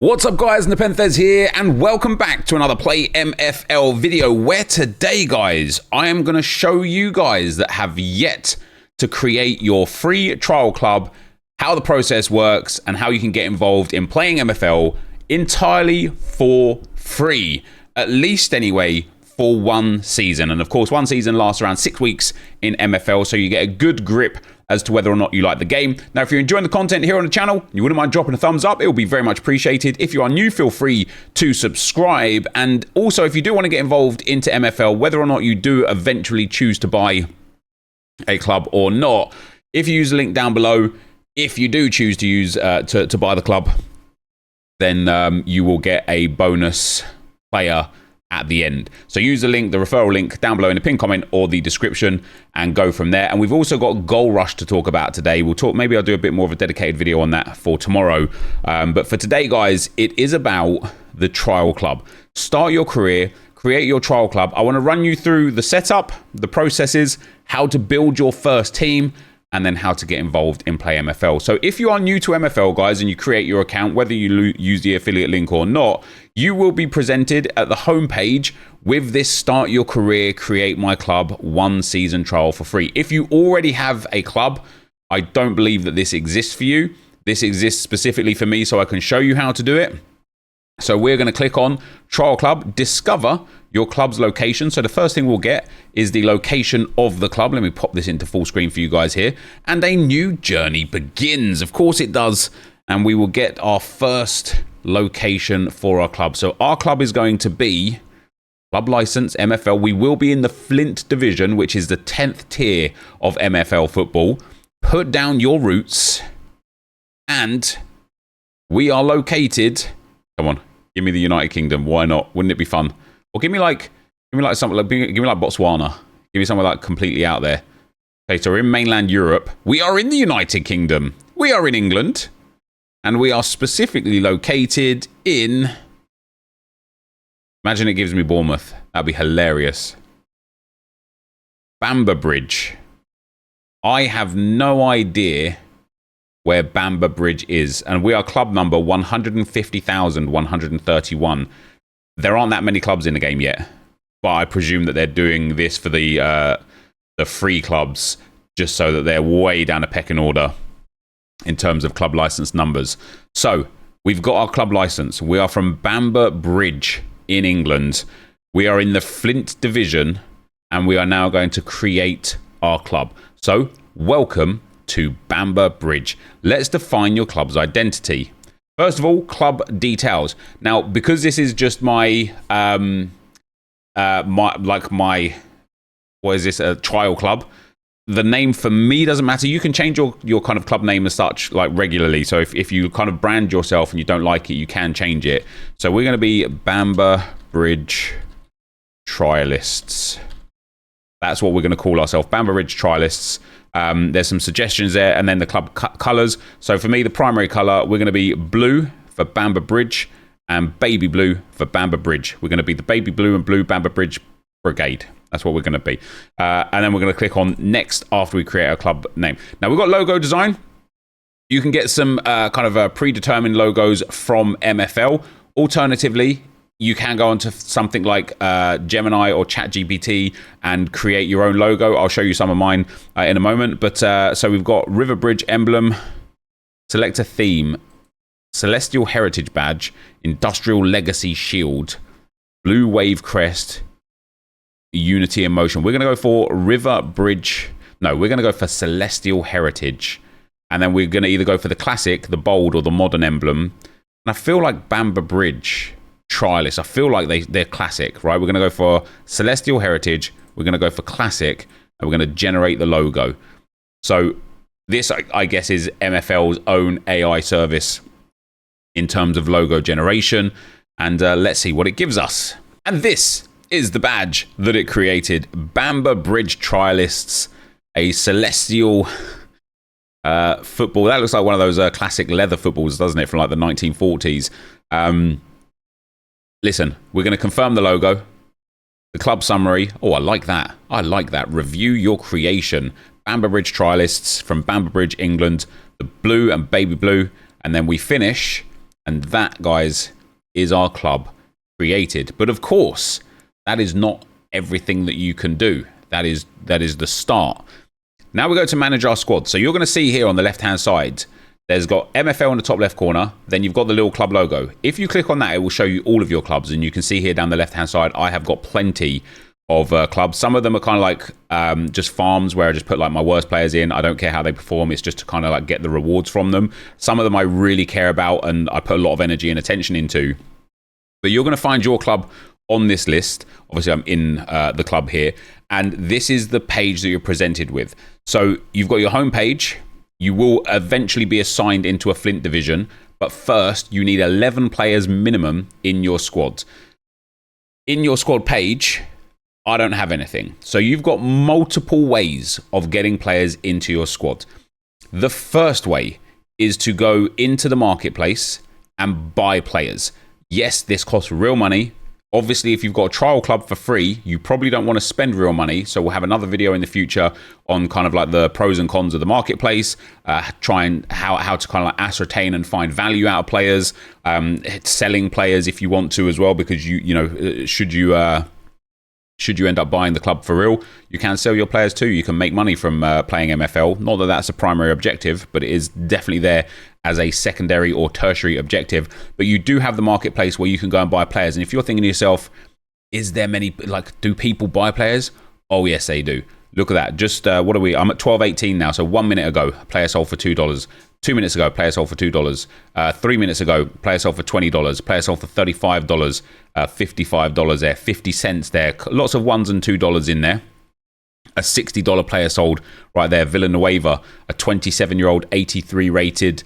What's up guys, NepentheZ here and welcome back to another PlayMFL video where today guys, I am going to show you guys that have yet to create your free trial club, how the process works and how you can get involved in playing MFL entirely for free, at least anyway, for one season. And of course, one season lasts around 6 weeks in MFL, so you get a good grip as to whether or not you like the game. Now, if you're enjoying the content here on the channel, you wouldn't mind dropping a thumbs up, it will be very much appreciated. If you are new, feel free to subscribe. And also, if you do want to get involved into MFL, whether or not you do eventually choose to buy a club or not, if you use the link down below, if you do choose to use to buy the club, then you will get a bonus player at the end. So use the link, the referral link down below in the pinned comment or the description and go from there. And we've also got Goal Rush to talk about today. We'll talk, maybe I'll do a bit more of a dedicated video on that for tomorrow. But for today, guys, it is about the trial club. Start your career, create your trial club. I want to run you through the setup, the processes, how to build your first team, and then how to get involved in PlayMFL. So if you are new to MFL, guys, and you create your account, whether you use the affiliate link or not, you will be presented at the homepage with this Start Your Career, Create My Club 1 season trial for free. If you already have a club, I don't believe that this exists for you. This exists specifically for me, so I can show you how to do it. So we're going to click on Trial Club, discover your club's location. So the first thing we'll get is the location of the club. Let me pop this into full screen for you guys here. And a new journey begins. Of course it does. And we will get our first location for our club. So our club is going to be Club License MFL. We will be in the Flint division, which is the 10th tier of MFL football. Put down your roots. And we are located, come on, give me the United Kingdom. Why not? Wouldn't it be fun? Or give me like something like, give me like Botswana. Give me somewhere like completely out there. Okay, so we're in mainland Europe. We are in the United Kingdom. We are in England. And we are specifically located in, imagine it gives me Bournemouth. That'd be hilarious. Bamber Bridge. I have no idea where Bamber Bridge is. And we are club number 150,131. There aren't that many clubs in the game yet, but I presume that they're doing this for the free clubs, just so that they're way down a pecking order in terms of club license numbers. So we've got our club license. We are from Bamber Bridge in England. We are in the Flint division, and we are now going to create our club. So welcome to Bamber Bridge. Let's define your club's identity. First of all, club details. Now, because this is just my, what is this, a trial club, the name for me doesn't matter. You can change your kind of club name as such, like regularly. So if you kind of brand yourself and you don't like it, you can change it. So we're going to be Bamber Bridge Trialists. That's what we're going to call ourselves, Bamber Bridge Trialists. There's some suggestions there, and then the club colors. So for me, the primary color, we're going to be blue for Bamber Bridge and baby blue for Bamber Bridge. We're going to be the baby blue and blue Bamber Bridge Brigade. That's what we're going to be. And then we're going to click on next after we create our club name. Now we've got logo design. You can get some kind of predetermined logos from MFL. Alternatively, you can go onto something like Gemini or ChatGPT and create your own logo. I'll show you some of mine in a moment. But so we've got River Bridge emblem, select a theme, Celestial Heritage Badge, Industrial Legacy Shield, Blue Wave Crest, Unity and Motion. We're going to go for River Bridge. No, we're going to go for Celestial Heritage. And then we're going to either go for the classic, the bold, or the modern emblem. And I feel like Bamber Bridge Trialists, I feel like they're classic, right? We're going to go for Celestial Heritage, we're going to go for classic, and we're going to generate the logo. So this, I guess, is MFL's own AI service in terms of logo generation. And let's see what it gives us. And this is the badge that it created. Bamber Bridge Trialists, a Celestial football. That looks like one of those classic leather footballs, doesn't it, from like the 1940s. Listen, we're going to confirm the logo, the club summary. Oh, I like that. I like that. Review your creation. Bamber Bridge Trialists from Bamber Bridge, England. The blue and baby blue. And then we finish And that, guys, is our club created. But of course, that is not everything that you can do. That is the start. Now we go to manage our squad. So you're going to see here on the left-hand side, there's got MFL in the top left corner. Then you've got the little club logo. If you click on that, it will show you all of your clubs. And you can see here down the left-hand side, I have got plenty of clubs. Some of them are kind of like just farms where I just put like my worst players in. I don't care how they perform. It's just to kind of like get the rewards from them. Some of them I really care about and I put a lot of energy and attention into. But you're going to find your club on this list. Obviously, I'm in the club here. And this is the page that you're presented with. So you've got your home page. You will eventually be assigned into a Flint division. But first, you need 11 players minimum in your squad. In your squad page, I don't have anything. So you've got multiple ways of getting players into your squad. The first way is to go into the marketplace and buy players. Yes, this costs real money. Obviously, if you've got a trial club for free, you probably don't want to spend real money. So we'll have another video in the future on kind of like the pros and cons of the marketplace, trying how to kind of like ascertain and find value out of players, selling players if you want to as well, because you know, should you end up buying the club for real, you can sell your players too. You can make money from playing MFL. Not that that's a primary objective, but it is definitely there as a secondary or tertiary objective. But you do have the marketplace where you can go and buy players. And if you're thinking to yourself, is there many, like, do people buy players? Oh, yes, they do. Look at that. Just, what are we? I'm at 12.18 now. So 1 minute ago, player sold for $2. 2 minutes ago, player sold for $2. 3 minutes ago, player sold for $20. Player sold for $35. $55 there. 50 cents there. Lots of $1s and $2 in there. A $60 player sold right there. Villanueva, a 27-year-old, 83 rated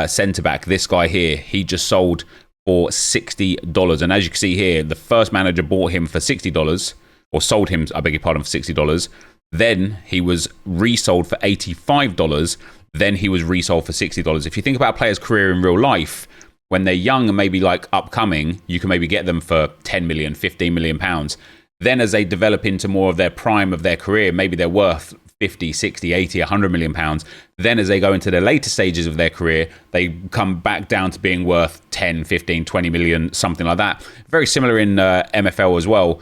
centre-back. This guy here, he just sold for $60. And as you can see here, the first manager bought him for $60, or sold him, I beg your pardon, for $60. Then he was resold for $85. Then he was resold for $60. If you think about a player's career in real life, when they're young and maybe like upcoming, you can maybe get them for 10 million, 15 million pounds. Then as they develop into more of their prime of their career, maybe they're worth 50, 60, 80, 100 million pounds. Then as they go into the later stages of their career, they come back down to being worth 10, 15, 20 million, something like that. Very similar in MFL as well,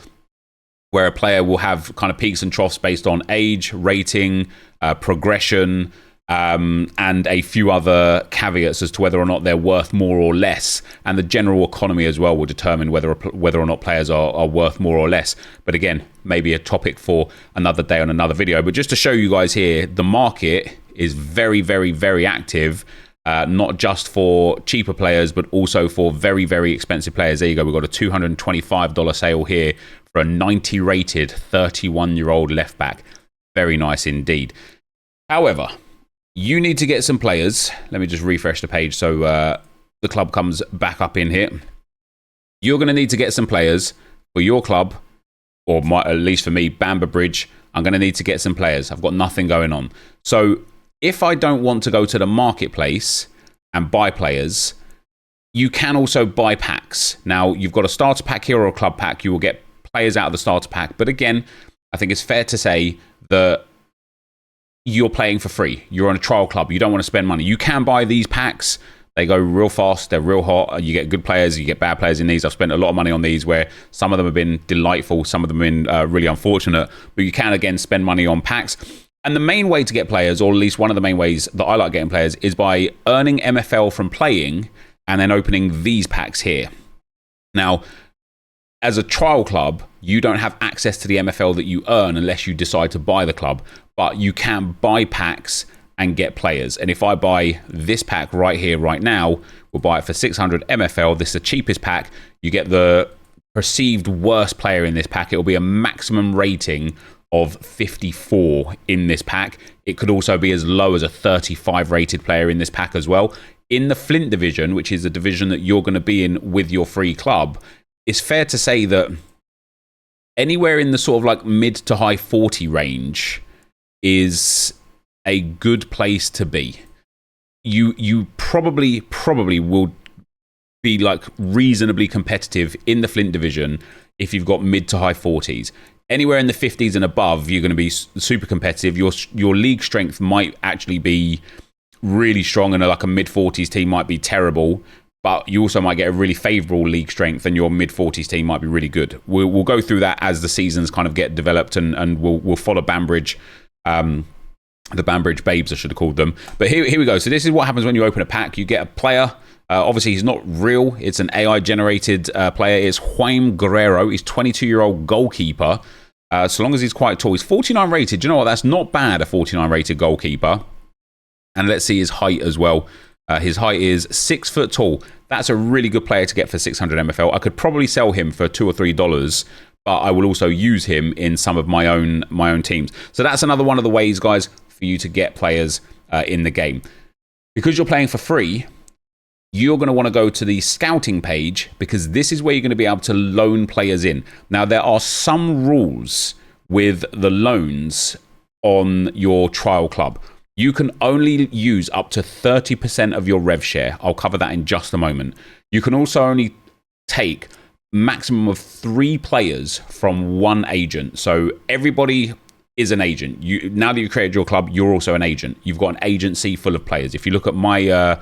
where a player will have kind of peaks and troughs based on age, rating, progression, and a few other caveats as to whether or not they're worth more or less. And the general economy as well will determine whether or not players are worth more or less. But again, maybe a topic for another day on another video. But just to show you guys here, the market is very, very, very active. Not just for cheaper players, but also for very, very expensive players. There you go. We've got a $225 sale here for a 90 rated 31-year-old left back. Very nice indeed. However, you need to get some players. Let me just refresh the page so the club comes back up in here. You're going to need to get some players for your club, or at least for me, Bamber Bridge. I'm going to need to get some players. I've got nothing going on. So if I don't want to go to the marketplace and buy players, you can also buy packs. Now, you've got a starter pack here or a club pack. You will get players out of the starter pack. But again, I think it's fair to say that you're playing for free. You're on a trial club. You don't want to spend money. You can buy these packs. They go real fast. They're real hot. You get good players. You get bad players in these. I've spent a lot of money on these where some of them have been delightful. Some of them have been really unfortunate. But you can, again, spend money on packs. And the main way to get players, or at least one of the main ways that I like getting players, is by earning MFL from playing and then opening these packs here. Now, as a trial club, you don't have access to the MFL that you earn unless you decide to buy the club. But you can buy packs and get players. And if I buy this pack right here, right now, we'll buy it for 600 MFL. This is the cheapest pack. You get the perceived worst player in this pack. It'll be a maximum rating of 54 in this pack. It could also be as low as a 35 rated player in this pack as well. In the Flint division, which is the division that you're going to be in with your free club, it's fair to say that anywhere in the sort of like mid to high 40 range is a good place to be. You probably will be like reasonably competitive in the Flint division if you've got mid to high 40s. Anywhere in the 50s and above, you're going to be super competitive. Your league strength might actually be really strong, and like a mid 40s team might be terrible. but you also might get a really favourable league strength, and your mid-40s team might be really good. We'll go through that as the seasons kind of get developed, and we'll follow Banbridge, the Banbridge Babes, I should have called them. But here we go. So this is what happens when you open a pack. You get a player. Obviously, he's not real. It's an AI-generated player. It's Juan Guerrero. He's 22-year-old goalkeeper. So long as he's quite tall. He's 49 rated. Do you know what? That's not bad, a 49 rated goalkeeper. And let's see his height as well. His height is 6 foot tall. That's a really good player to get for 600 MFL. I could probably sell him for $2 or $3, but I will also use him in some of my own teams. So that's another one of the ways, guys, for you to get players in the game. Because you're playing for free, you're going to want to go to the scouting page, because this is where you're going to be able to loan players in. Now, there are some rules with the loans on your trial club. You can only use up to 30% of your rev share. I'll cover that in just a moment. You can also only take maximum of 3 players from one agent. So everybody is an agent. Now that you've created your club, you're also an agent. You've got an agency full of players. If you look at my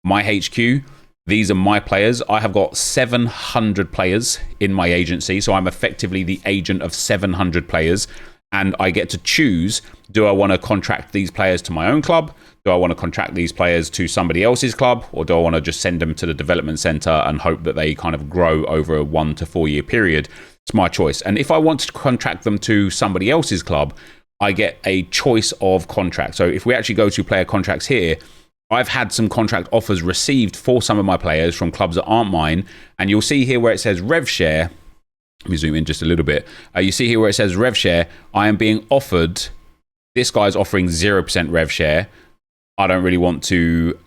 HQ, these are my players. I have got 700 players in my agency, so I'm effectively the agent of 700 players, and I get to choose, do I want to contract these players to my own club? Do I want to contract these players to somebody else's club? Or do I want to just send them to the development center and hope that they kind of grow over a 1 to 4 year period? It's my choice. And if I want to contract them to somebody else's club, I get a choice of contract. So if we actually go to player contracts here, I've had some contract offers received for some of my players from clubs that aren't mine. And you'll see here where it says rev share. Let me zoom in just a little bit. You see here where it says rev share. I am being offered, this guy's offering 0% rev share. I don't really want to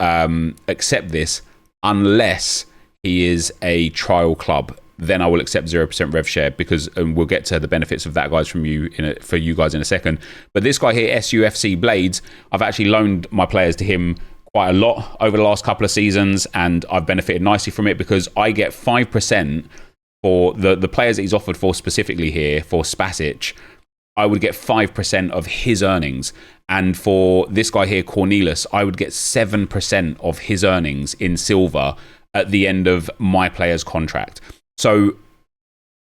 accept this unless he is a trial club. Then I will accept 0% rev share, because we'll get to the benefits of that, guys, for you guys in a second. But this guy here, SUFC Blades, I've actually loaned my players to him quite a lot over the last couple of seasons, and I've benefited nicely from it, because I get 5% for the players that he's offered for specifically here, for Spasic. I would get 5% of his earnings. And for this guy here, Cornelius, I would get 7% of his earnings in silver at the end of my player's contract. So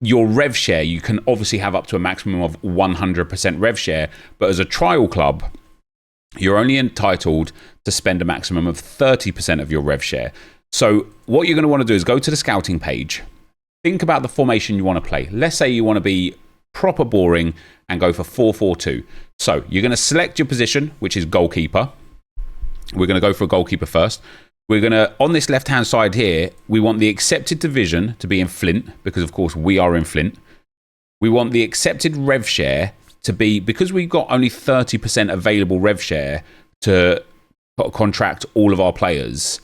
your rev share, you can obviously have up to a maximum of 100% rev share, but as a trial club, you're only entitled to spend a maximum of 30% of your rev share. So what you're going to want to do is go to the scouting page, think about the formation you want to play. Let's say you want to be proper boring and go for 4-4-2. So you're going to select your position, which is goalkeeper. We're going to go for a goalkeeper first. We're going to, on this left-hand side here, we want the accepted division to be in Flint, because of course we are in Flint. We want the accepted rev share to be, because we've got only 30% available rev share to contract all of our players,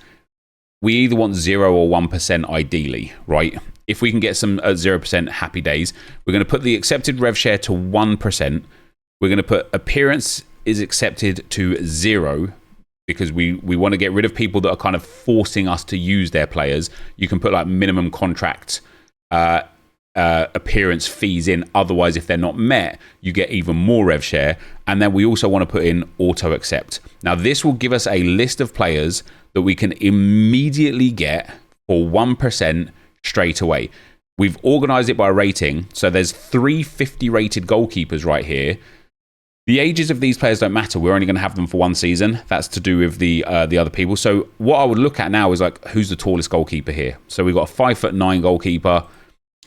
we either want 0 or 1% ideally, right? If we can get some 0%, happy days. We're going to put the accepted rev share to 1%. We're going to put appearance is accepted to 0, because we want to get rid of people that are kind of forcing us to use their players. You can put like minimum contract appearance fees in. Otherwise, if they're not met, you get even more rev share. And then we also want to put in auto accept. Now, this will give us a list of players that we can immediately get for 1% straight away. We've organized it by rating. So there's 350 rated goalkeepers right here. The ages of these players don't matter. We're only going to have them for one season. That's to do with the other people. So what I would look at now is like, who's the tallest goalkeeper here? So we've got a 5'9" goalkeeper,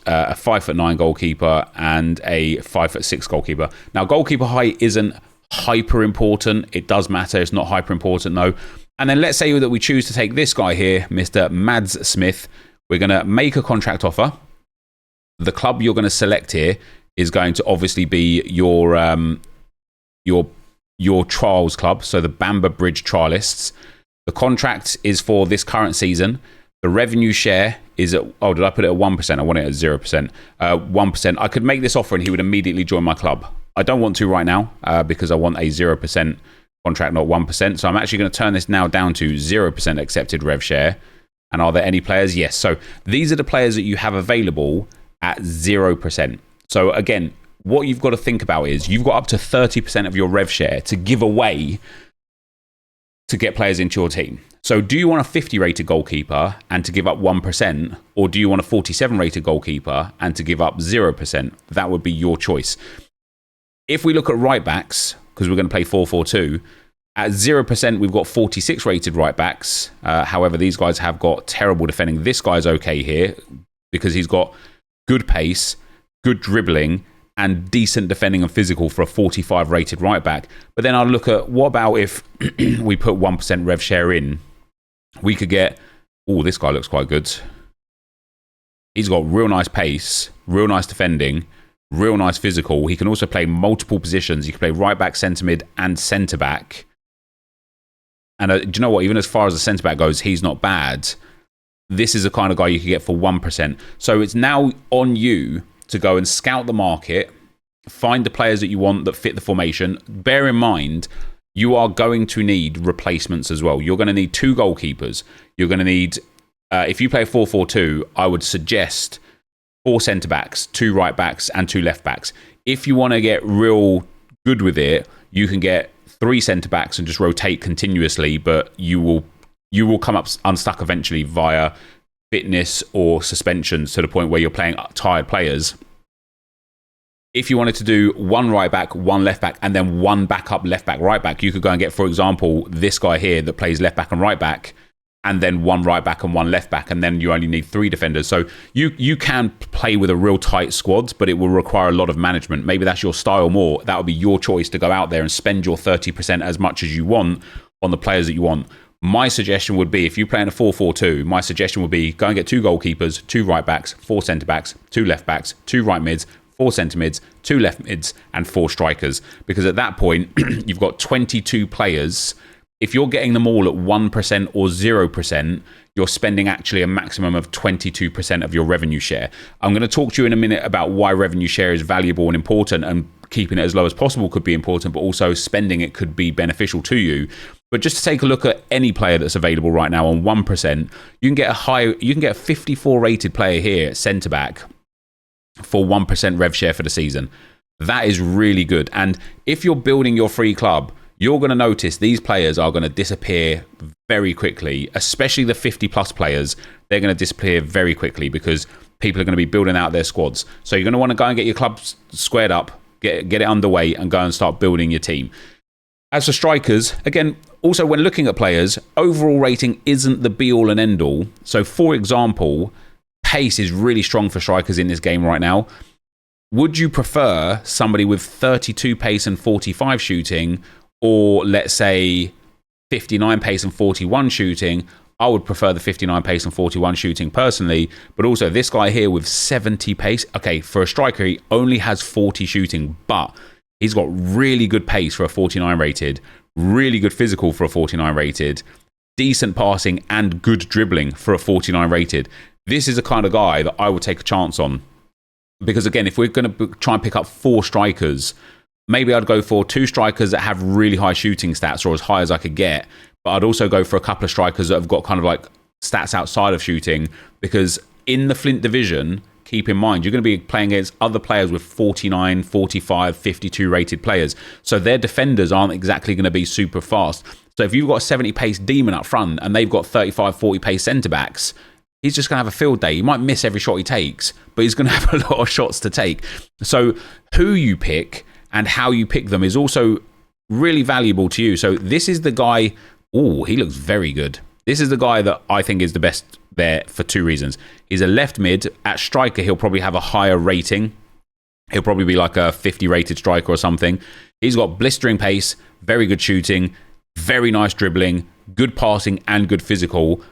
a 5'9" goalkeeper, and a 5'6" goalkeeper. Now, goalkeeper height isn't hyper important. It does matter. It's not hyper important though. And then let's say that we choose to take this guy here, Mr. Mads Smith. We're going to make a contract offer. The club you're going to select here is going to obviously be your trials club, so the Bamber Bridge Trialists. The contract is for this current season. The revenue share is at, oh, did I put it at 1%? I want it at 0%. 1%. I could make this offer and he would immediately join my club. I don't want to right now because I want a 0% contract, not 1%. So I'm actually going to turn this now down to 0% accepted rev share. And are there any players? Yes. So these are the players that you have available at 0%. So again, what you've got to think about is you've got up to 30% of your rev share to give away to get players into your team. So do you want a 50 rated goalkeeper and to give up 1%, or do you want a 47 rated goalkeeper and to give up 0%? That would be your choice. If we look at right backs, because we're going to play 4-4-2, at 0%, we've got 46 rated right backs. However, these guys have got terrible defending. This guy's okay here because he's got good pace, good dribbling, and decent defending and physical for a 45 rated right back. But then I'll look at, what about if we put 1% rev share in? We could get, oh, this guy looks quite good. He's got real nice pace, real nice defending, real nice physical. He can also play multiple positions. He can play right back, centre mid, and centre back. And do you know what? Even as far as the centre back goes, he's not bad. This is the kind of guy you could get for 1%. So it's now on you to go and scout the market, find the players that you want that fit the formation. Bear in mind, you are going to need replacements as well. You're going to need 2 goalkeepers. You're going to need, if you play 4-4-2, I would suggest 4 centre backs, 2 right backs, and 2 left backs. If you want to get real good with it, you can get 3 centre backs and just rotate continuously, but you will come up unstuck eventually via fitness or suspensions to the point where you're playing tired players. If you wanted to do 1 right back, 1 left back, and then 1 backup left back, right back, you could go and get, for example, this guy here that plays left back and right back, and then 1 right back and 1 left back, and then you only need 3 defenders. So you can play with a real tight squad, but it will require a lot of management. Maybe that's your style more. That would be your choice to go out there and spend your 30% as much as you want on the players that you want. My suggestion would be, if you play in a 4-4-2, my suggestion would be go and get 2 goalkeepers, 2 right backs, 4 centre backs, 2 left backs, 2 right mids, 4 centre mids, 2 left mids, and 4 strikers. Because at that point, you've got 22 players. If you're getting them all at 1% or 0%, you're spending actually a maximum of 22% of your revenue share. I'm going to talk to you in a minute about why revenue share is valuable and important, and keeping it as low as possible could be important, but also spending it could be beneficial to you. But just to take a look at any player that's available right now on 1%, you can get a 54 rated player here at centre back for 1% rev share for the season. That is really good. And if you're building your free club, you're going to notice these players are going to disappear very quickly, especially the 50 plus players. They're going to disappear very quickly because people are going to be building out their squads. So you're going to want to go and get your club squared up, get it underway, and go and start building your team. As for strikers, again, also when looking at players, overall rating isn't the be-all and end-all. So for example, pace is really strong for strikers in this game right now. Would you prefer somebody with 32 pace and 45 shooting, or let's say 59 pace and 41 shooting? I would prefer the 59 pace and 41 shooting personally, but also this guy here with 70 pace. Okay, for a striker, he only has 40 shooting, but he's got really good pace for a 49 rated, really good physical for a 49 rated, decent passing and good dribbling for a 49 rated. This is the kind of guy that I would take a chance on. Because again, if we're going to try and pick up 4 strikers, maybe I'd go for 2 strikers that have really high shooting stats, or as high as I could get. But I'd also go for a couple of strikers that have got kind of like stats outside of shooting. Because in the Flint division, keep in mind, you're going to be playing against other players with 49, 45, 52 rated players. So their defenders aren't exactly going to be super fast. So if you've got a 70 pace demon up front and they've got 35, 40 pace centre backs, he's just going to have a field day. He might miss every shot he takes, but he's going to have a lot of shots to take. So who you pick and how you pick them is also really valuable to you. So this is the guy. Oh, he looks very good. This is the guy that I think is the best there for 2 reasons. He's a left mid. At striker, he'll probably have a higher rating. He'll probably be like a 50 rated striker or something. He's got blistering pace, very good shooting, very nice dribbling, good passing, and good physical.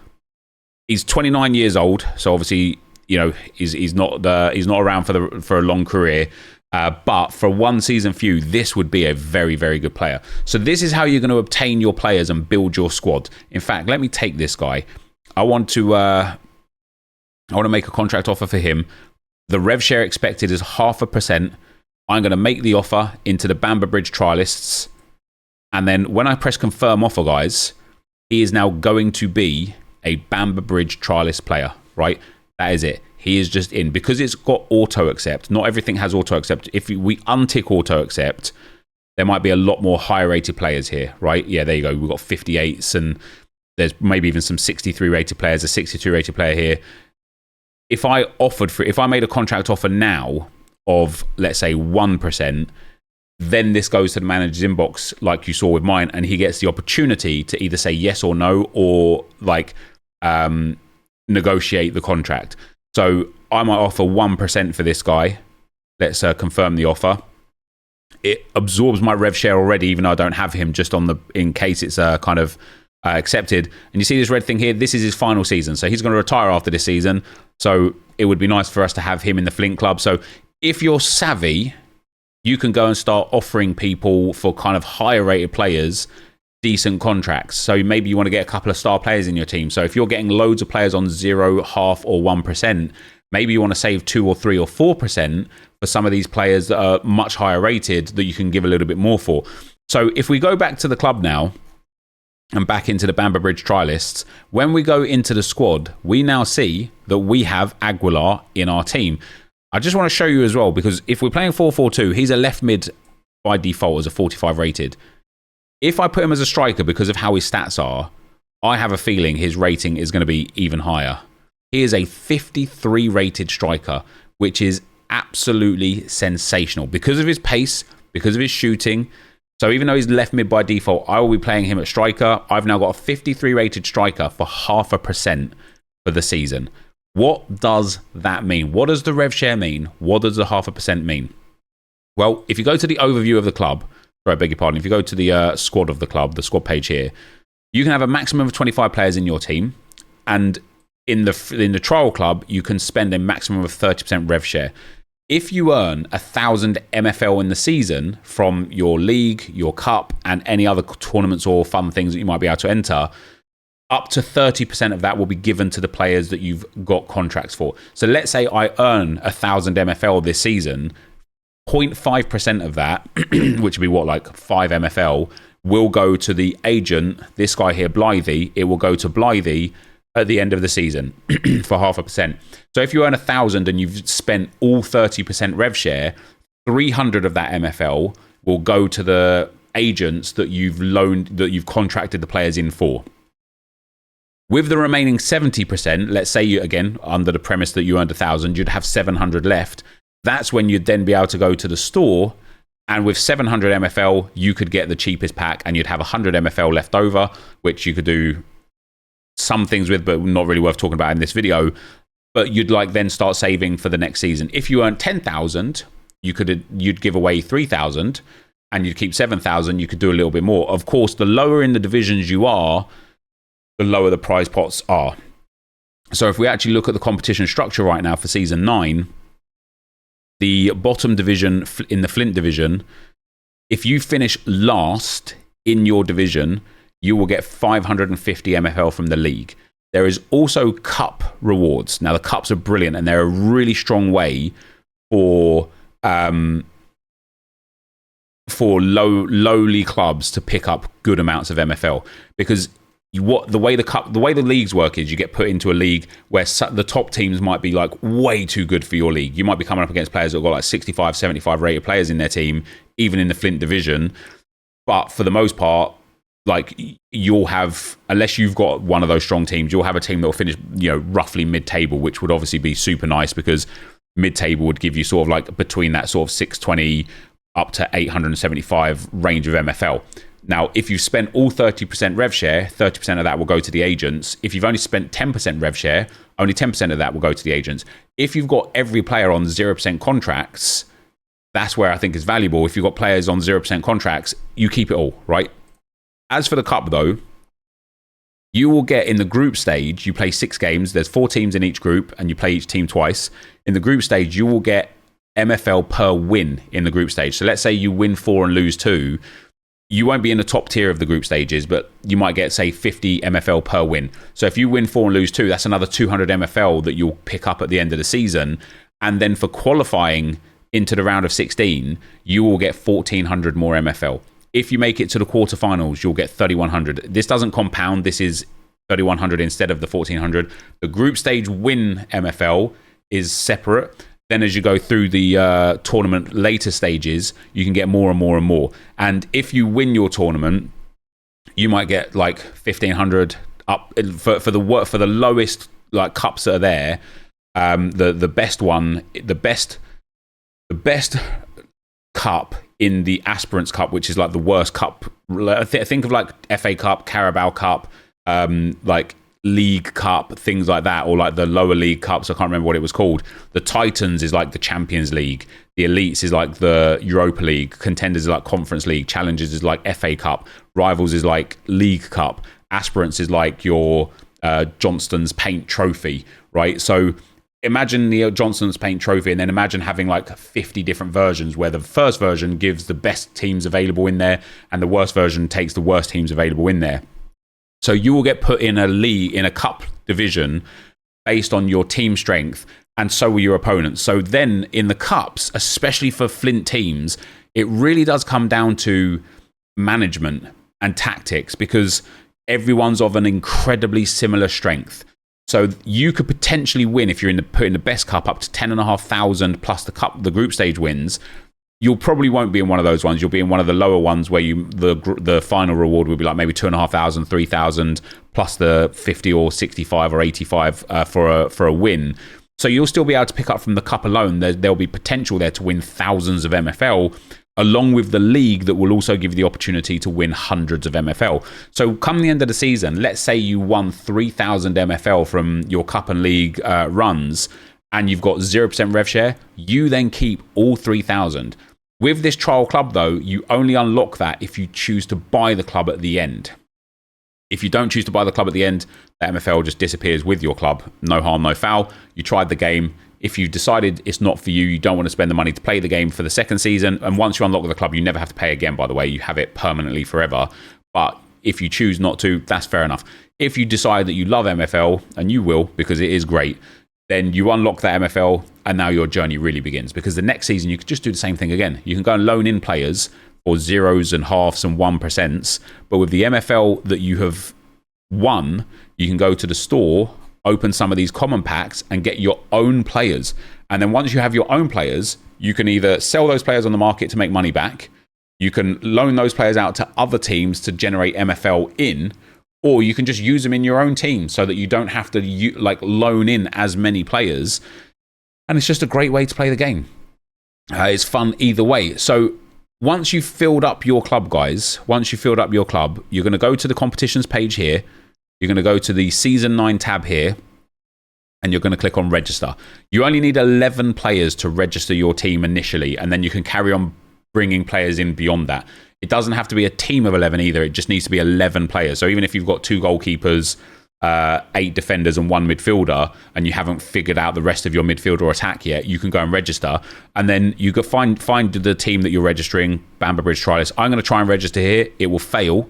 He's 29 years old, so obviously, you know, he's not around for a long career. But for one season few, this would be a very, very good player. So this is how you're going to obtain your players and build your squad. In fact, let me take this guy. I want to make a contract offer for him. The rev share expected is 0.5%. I'm going to make the offer into the Bamber Bridge trialists. And then when I press confirm offer, guys, he is now going to be a Bamber Bridge trialist player, right? That is it. He is just in. Because it's got auto accept, not everything has auto accept. If we untick auto accept, there might be a lot more higher rated players here, right? Yeah, there you go. We've got 58s and there's maybe even some 63 rated players, a 62 rated player here. If I made a contract offer now of, let's say, 1%, then this goes to the manager's inbox like you saw with mine, and he gets the opportunity to either say yes or no, or like negotiate the contract. So I might offer 1% for this guy. Let's confirm the offer. It absorbs my rev share already, even though I don't have him, just in case it's kind of accepted. And you see this red thing here, this is his final season. So he's going to retire after this season. So it would be nice for us to have him in the Flint club. So if you're savvy, you can go and start offering people for kind of higher rated players decent contracts. So maybe you want to get a couple of star players in your team. So if you're getting loads of players on 0, half, or 1%, maybe you want to save 2 or 3 or 4% for some of these players that are much higher rated that you can give a little bit more for. So if we go back to the club now and back into the Bamber Bridge trialists, when we go into the squad, we now see that we have Aguilar in our team. I just want to show you as well, because if we're playing 4-4-2, he's a left mid by default as a 45 rated. If I put him as a striker because of how his stats are, I have a feeling his rating is going to be even higher. He is a 53 rated striker, which is absolutely sensational because of his pace, because of his shooting. So even though he's left mid by default, I will be playing him at striker. I've now got a 53 rated striker for 0.5% for the season. What does that mean? What does the rev share mean? What does the 0.5% mean? Well, if you go to the overview of the club, sorry, I beg your pardon, if you go to the squad of the club, the squad page here, you can have a maximum of 25 players in your team, and in the trial club, you can spend a maximum of 30% rev share. If you earn 1,000 MFL in the season from your league, your cup, and any other tournaments or fun things that you might be able to enter, up to 30% of that will be given to the players that you've got contracts for. So let's say I earn 1,000 MFL this season, 0.5% of that, which would be what, like 5 MFL, will go to the agent, this guy here, Blythe. It will go to Blythe at the end of the season for 0.5%. So if you earn 1,000 and you've spent all 30% rev share, 300 of that MFL will go to the agents that you've contracted the players in for. With the remaining 70%, let's say you, again, under the premise that you earned 1,000, you'd have 700 left. That's when you'd then be able to go to the store, and with 700 MFL, you could get the cheapest pack, and you'd have 100 MFL left over, which you could do some things with, but not really worth talking about in this video. But you'd like then start saving for the next season. If you earn 10,000, you'd give away 3,000, and you'd keep 7,000. You could do a little bit more. Of course, the lower in the divisions you are, the lower the prize pots are. So if we actually look at the competition structure right now for season 9, the bottom division in the Flint division, if you finish last in your division, you will get 550 MFL from the league. There is also cup rewards. Now, the cups are brilliant, and they're a really strong way for lowly clubs to pick up good amounts of MFL, because the way the leagues work is you get put into a league where the top teams might be like way too good for your league. You might be coming up against players that have got like 65, 75 rated players in their team, even in the Flint division. But for the most part, like, you'll have, unless you've got one of those strong teams, you'll have a team that will finish, roughly mid-table, which would obviously be super nice, because mid-table would give you sort of like between that sort of 620 up to 875 range of MFL. Now, if you've spent all 30% rev share, 30% of that will go to the agents. If you've only spent 10% rev share, only 10% of that will go to the agents. If you've got every player on 0% contracts, that's where I think is valuable. If you've got players on 0% contracts, you keep it all, right? As for the cup, though, you will get in the group stage, you play 6 games. There's 4 teams in each group, and you play each team twice. In the group stage, you will get MFL per win in the group stage. So let's say you win 4 and lose 2. You won't be in the top tier of the group stages, but you might get, say, 50 MFL per win. So if you win 4 and lose 2, that's another 200 MFL that you'll pick up at the end of the season. And then for qualifying into the round of 16, you will get 1,400 more MFL. If you make it to the quarterfinals, you'll get 3,100. This doesn't compound. This is 3,100 instead of the 1,400. The group stage win MFL is separate. then as you go through the tournament later stages, you can get more and more and more. And if you win your tournament, you might get like 1,500 up for the lowest like cups that are there. The best one, the best cup in the Aspirants Cup, which is like the worst cup. Think of like FA Cup, Carabao Cup, like League Cup, things like that, or like the lower league cups. I can't remember what it was called. The Titans is like the Champions League. The Elites is like the Europa League. Contenders is like Conference League. Challengers is like FA Cup. Rivals is like League Cup. Aspirants is like your Johnston's Paint Trophy, right? So imagine the Johnston's Paint Trophy, and then imagine having like 50 different versions, where the first version gives the best teams available in there, and the worst version takes the worst teams available in there. So you will get put in a league, in a cup division, based on your team strength, and so will your opponents. So then in the cups, especially for Flint teams, it really does come down to management and tactics, because everyone's of an incredibly similar strength. So you could potentially win if you're put in the best cup up to 10,500 plus the group stage wins. You probably won't be in one of those ones. You'll be in one of the lower ones where the final reward would be like maybe 2,500, 3,000 plus the 50 or 65 or 85 for a win. So you'll still be able to pick up from the cup alone. There'll be potential there to win thousands of MFL, along with the league that will also give you the opportunity to win hundreds of MFL. So come the end of the season, let's say you won 3,000 MFL from your cup and league runs, and you've got 0% rev share. You then keep all 3,000. With this trial club, though, you only unlock that if you choose to buy the club at the end. If you don't choose to buy the club at the end, the MFL just disappears with your club. No harm, no foul. You tried the game. If you've decided it's not for you, you don't want to spend the money to play the game for the second season, and once you unlock the club, you never have to pay again, by the way. You have it permanently forever. But if you choose not to, that's fair enough. If you decide that you love MFL, and you will, because it is great, then you unlock that MFL, and now your journey really begins. Because the next season, you could just do the same thing again. You can go and loan in players for zeros and halves and 1%. But with the MFL that you have won, you can go to the store, open some of these common packs, and get your own players. And then once you have your own players, you can either sell those players on the market to make money back, you can loan those players out to other teams to generate MFL in, or you can just use them in your own team so that you don't have to loan in as many players. And it's just a great way to play the game. It's fun either way. So once you've filled up your club, guys, you're going to go to the competitions page here. You're going to go to the Season 9 tab here, and you're going to click on Register. You only need 11 players to register your team initially, and then you can carry on bringing players in beyond that. It doesn't have to be a team of 11 either. It just needs to be 11 players. So even if you've got 2 goalkeepers, 8 defenders and 1 midfielder, and you haven't figured out the rest of your midfield or attack yet, you can go and register, and then you can find the team that you're registering. Bamber Bridge Trialist. I'm going to try and register here. It will fail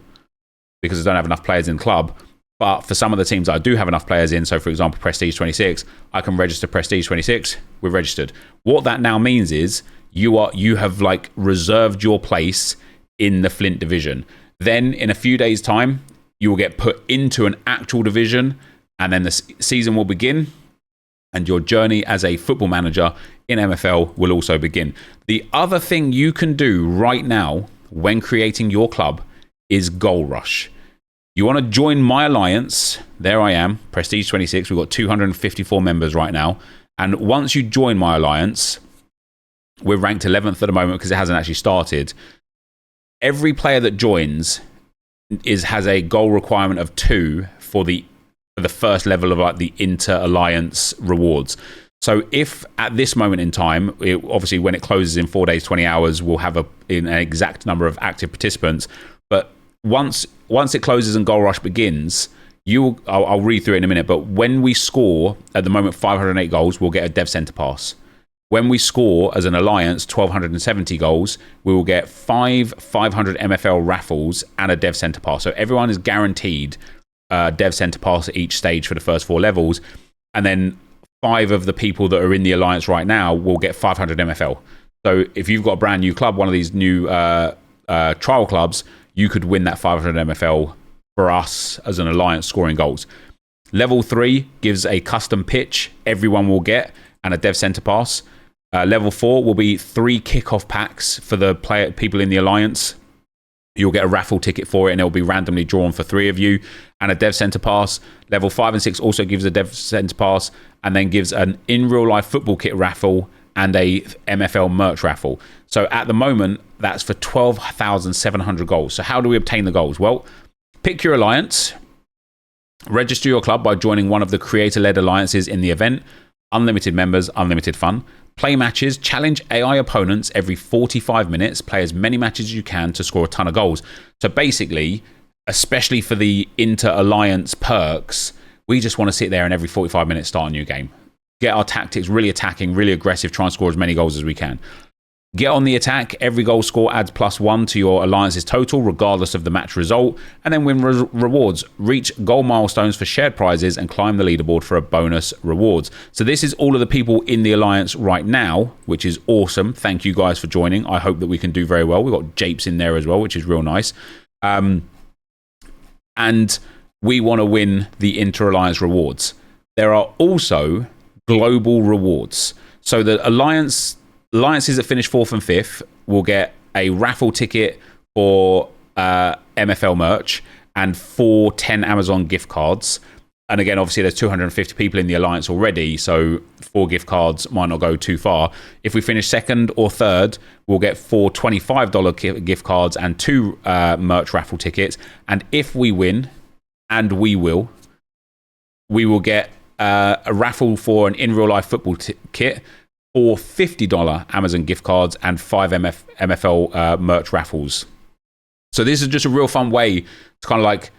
because I don't have enough players in the club. But for some of the teams that I do have enough players in, so for example, Prestige 26, I can register Prestige 26. We're registered. What that now means is you have like reserved your place in the Flint division. Then in a few days' time, you will get put into an actual division, and then the season will begin, and your journey as a football manager in MFL will also begin. The other thing you can do right now when creating your club is Goal Rush. You want to join my alliance. There I am, Prestige 26. We've got 254 members right now. And once you join my alliance, we're ranked 11th at the moment because it hasn't actually started. Every player that joins has a goal requirement of 2 for the first level of like the inter-alliance rewards. So if at this moment in time, obviously when it closes in 4 days, 20 hours, we'll have an exact number of active participants. But once it closes and Goal Rush begins, I'll read through it in a minute, but when we score, at the moment, 508 goals, we'll get a Dev Centre Pass. When we score as an alliance 1,270 goals, we will get 500 MFL raffles and a Dev Centre Pass. So everyone is guaranteed Dev Centre Pass at each stage for the first 4 levels. And then 5 of the people that are in the alliance right now will get 500 MFL. So if you've got a brand new club, one of these new trial clubs, you could win that 500 MFL for us as an alliance scoring goals. Level 3 gives a custom pitch everyone will get and a Dev Centre Pass. Level 4 will be 3 kickoff packs for the people in the alliance. You'll get a raffle ticket for it, and it will be randomly drawn for 3 of you, and a Dev Center pass. Level 5 and 6 also gives a Dev Center pass, and then gives an in real life football kit raffle and a MFL merch raffle. So at the moment, that's for 12,700 goals. So how do we obtain the goals? Well, pick your alliance, register your club by joining one of the creator-led alliances in the event, unlimited members, unlimited fun. Play matches, challenge AI opponents every 45 minutes, play as many matches as you can to score a ton of goals. So basically, especially for the inter-alliance perks, we just want to sit there and every 45 minutes start a new game. Get our tactics really attacking, really aggressive, try and score as many goals as we can. Get on the attack. Every goal score adds +1 to your alliance's total, regardless of the match result. And then win rewards. Reach goal milestones for shared prizes and climb the leaderboard for a bonus rewards. So this is all of the people in the alliance right now, which is awesome. Thank you guys for joining. I hope that we can do very well. We've got Japes in there as well, which is real nice. And we want to win the inter-alliance rewards. There are also global rewards. So the alliances that finish 4th and 5th will get a raffle ticket for MFL merch and 4 10 Amazon gift cards. And again, obviously, there's 250 people in the alliance already, so 4 gift cards might not go too far. If we finish 2nd or 3rd, we'll get 4 $25 gift cards and 2 merch raffle tickets. And if we win, and we will get a raffle for an in-real-life football kit, or $50 Amazon gift cards, and 5 MFL merch raffles. So this is just a real fun way to kind of like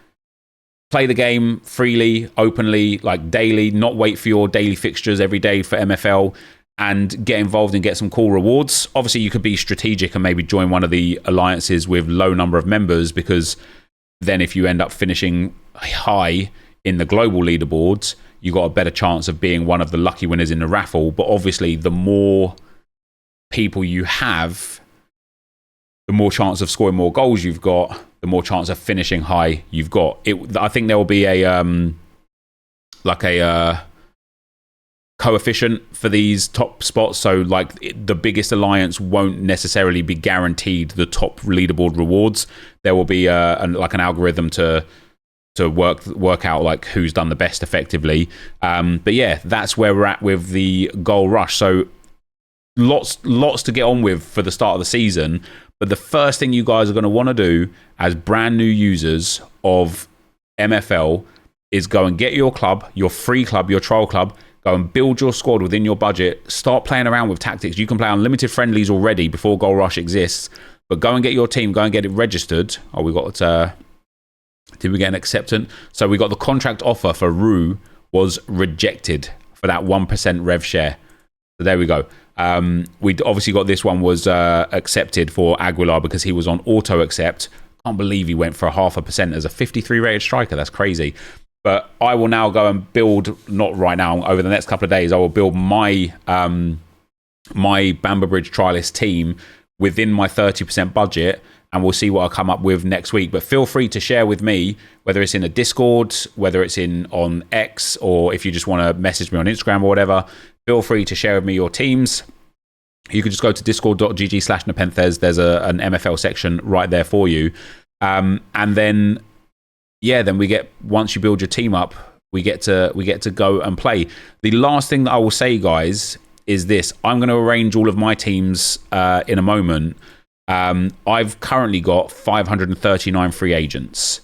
play the game freely, openly, like daily, not wait for your daily fixtures every day for MFL, and get involved and get some cool rewards. Obviously, you could be strategic and maybe join one of the alliances with low number of members, because then if you end up finishing high in the global leaderboards, you got a better chance of being one of the lucky winners in the raffle. But obviously, the more people you have, the more chance of scoring more goals you've got, the more chance of finishing high you've got. I think there will be a coefficient for these top spots. So like the biggest alliance won't necessarily be guaranteed the top leaderboard rewards. There will be an algorithm to work out like who's done the best effectively. But yeah, that's where we're at with the goal rush. So lots to get on with for the start of the season. But the first thing you guys are going to want to do as brand new users of MFL is go and get your club, your free club, your trial club. Go and build your squad within your budget. Start playing around with tactics. You can play unlimited friendlies already before Goal Rush exists. But go and get your team. Go and get it registered. Oh, we got... did we get an acceptance? So we got the contract offer for Rue was rejected for that 1% rev share. So there we go. We obviously got this one was accepted for Aguilar because he was on auto accept. Can't believe he went for 0.5% as a 53 rated striker. That's crazy. But I will now go and build, not right now, over the next couple of days, I will build my my Bamber Bridge trialist team within my 30% budget, and we'll see what I come up with next week. But feel free to share with me, whether it's in a Discord, whether it's on X, or if you just want to message me on Instagram or whatever, feel free to share with me your teams. You can just go to discord.gg/NepentheZ. There's an MFL section right there for you. And then... yeah, then we get, once you build your team up, we get to go and play. The last thing that I will say, guys, is this. I'm going to arrange all of my teams in a moment. I've currently got 539 free agents.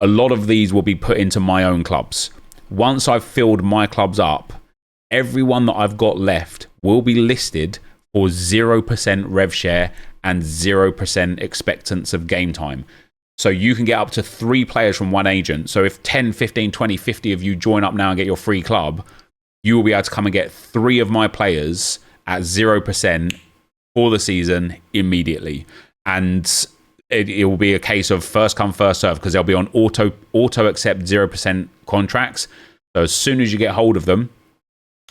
A lot of these will be put into my own clubs. Once I've filled my clubs up, everyone that I've got left will be listed for 0% rev share and 0% expectance of game time. So you can get up to 3 players from one agent. So if 10, 15, 20, 50 of you join up now and get your free club, you will be able to come and get 3 of my players at 0% for the season immediately. And it will be a case of first come, first serve, because they'll be on auto accept 0% contracts. So as soon as you get hold of them,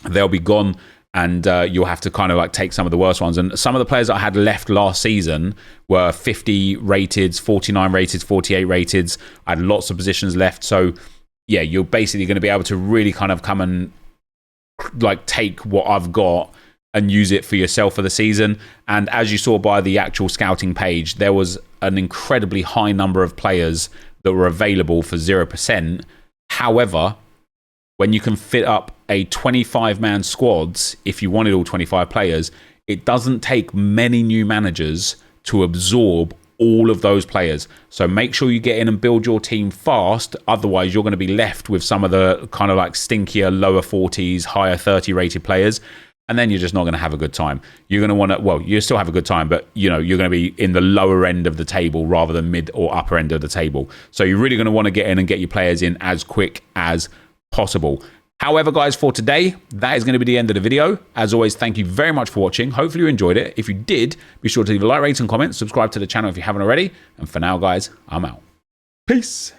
they'll be gone. And you'll have to kind of like take some of the worst ones. And some of the players that I had left last season were 50 rated, 49 rated, 48 rated. I had lots of positions left. So yeah, you're basically going to be able to really kind of come and like take what I've got and use it for yourself for the season. And as you saw by the actual scouting page, there was an incredibly high number of players that were available for 0%. However, when you can fit up a 25-man squads, if you wanted all 25 players, it doesn't take many new managers to absorb all of those players. So make sure you get in and build your team fast. Otherwise, you're going to be left with some of the kind of like stinkier lower 40s, higher 30 rated players. And then you're just not going to have a good time. You're going to want to, well, you still have a good time, but you know, you're going to be in the lower end of the table rather than mid or upper end of the table. So you're really going to want to get in and get your players in as quick as possible. However, guys, for today, that is going to be the end of the video. As always, thank you very much for watching. Hopefully you enjoyed it. If you did, be sure to leave a like, rate, and comment. Subscribe to the channel if you haven't already. And for now, guys, I'm out. Peace.